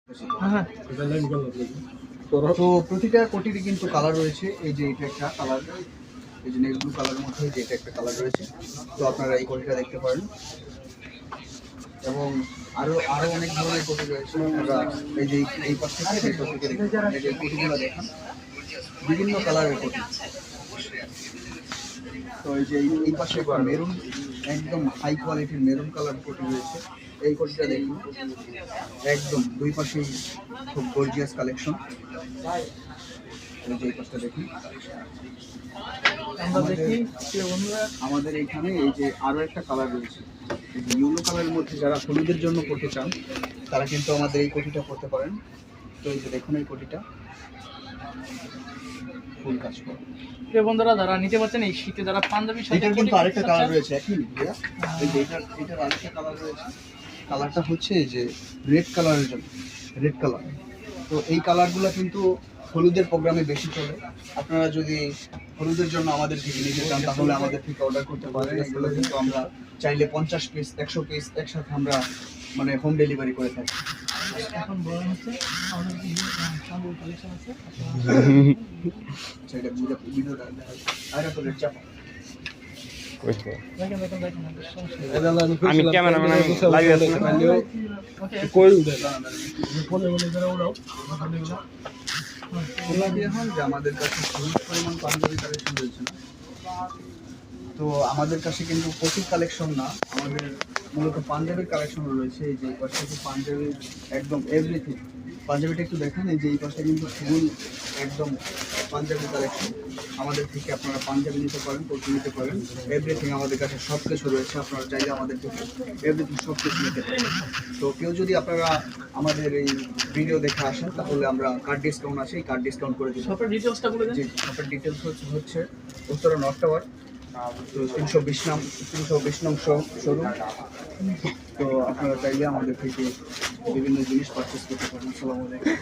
হ্যাঁ, তো প্রতিটা কোটিরই কিন্তু কালার রয়েছে। এই যে এটা একটা কালার, এই যে নেভি ব্লু কালারের মধ্যে যে এটা একটা কালার রয়েছে। তো আপনারা এই কোটিটা দেখতে পারেন এবং আরো আরো অনেক ধরনের কোটি রয়েছে। আপনারা এই যে এই পাশ থেকে এই পাশ থেকে দেখতে পারেন। এই যে কোটিগুলো দেখেন, বিভিন্ন কালারের কোটি। তো এই যে এই পাশে একটা মেরুন, একদম হাই কোয়ালিটির মেরুন কালার কোটি রয়েছে। এই কোটিটা দেখুন, একদম দুই পাশেই খুব গর্জিয়াস কালেকশন। এই যে এই পাশটা দেখুন, আমরা দেখি প্রিয় বন্ধুরা, আমাদের এখানে এই যে আরো একটা কালার রয়েছে। এই যে ইয়েলো কালারের মধ্যে যারা হলুদের জন্য পড়তে চান তারা কিন্তু আমাদের এই কোটিটা পড়তে পারেন। তো এই যে দেখুন এই কোটিটা ফুল কাজ করে। প্রিয় বন্ধুরা যারা নিতে পারছেন এই শীতে যারা পাঞ্জাবি সাথে এটার কিন্তু কোটি আরেকটা পরতে কালার চাচ্ছেন, রয়েছে, একই ভাইয়া। এই যে এটার আরেকটা কালার রয়েছে। কালারটা হচ্ছে এই যে রেড কালারের জন্য, রেড কালার। তো এই কালারগুলো কিন্তু হলুদের প্রোগ্রামে বেশি চলে। আপনারা যদি হলুদের জন্য আমাদের থেকে নিতে চান তাহলে আমাদের থেকে অর্ডার করতে পারেন। এগুলো কিন্তু আমরা চাইলে 50 পিস 100 পিস একসাথে আমরা মানে হোম ডেলিভারি করে থাকি। এখন বড় হচ্ছে আমাদের কি পাঞ্জাবি কালেকশন আছে, সেটা ভিডিওটা দেখা আর একটা রেড চাপা। দেখেন দেখেন দেখেন সমস্যা নেই। আমি ক্যামেরাম্যান, আমি লাইভ আছি। ওকে কই উঠে বললাম কি এখন যে আমাদের কাছে হিউজ পরিমাণ পাঞ্জাবি কালেকশন রয়েছে না। তো আমাদের কাছে কিন্তু প্রচুর কালেকশন না, আমাদের মূলত পাঞ্জাবির কালেকশন রয়েছে। এই যে এই পাশে কিন্তু পাঞ্জাবির একদম এভরিথিং। পাঞ্জাবিটা একটু দেখেন, এই যে এই পাশে কিন্তু ফুল একদম পাঞ্জাবি কালেকশন। আমাদের থেকে আপনারা পাঞ্জাবি নিতে পারেন, কুর্তি নিতে পারেন, এভরিথিং আমাদের কাছে সব কিছু রয়েছে। আপনারা চাইলে আমাদের থেকে এভরিথিং সব কিছু নিতে পারেন। তো কেউ যদি আপনারা আমাদের এই ভিডিও দেখে আসেন তাহলে আমরা কার্ড ডিসকাউন্ট আছে, এই কার্ড ডিসকাউন্ট করে দিই। শপের ডিটেইলসটা বলে দেন। জি, শপের ডিটেলস হচ্ছে উত্তরা নর্থ টাওয়ার, তো 320 নং শোরুম। তো আপনারা চাইলে আমাদের থেকে বিভিন্ন জিনিস পারচেস করতে পারেন। আসসালামু আলাইকুম।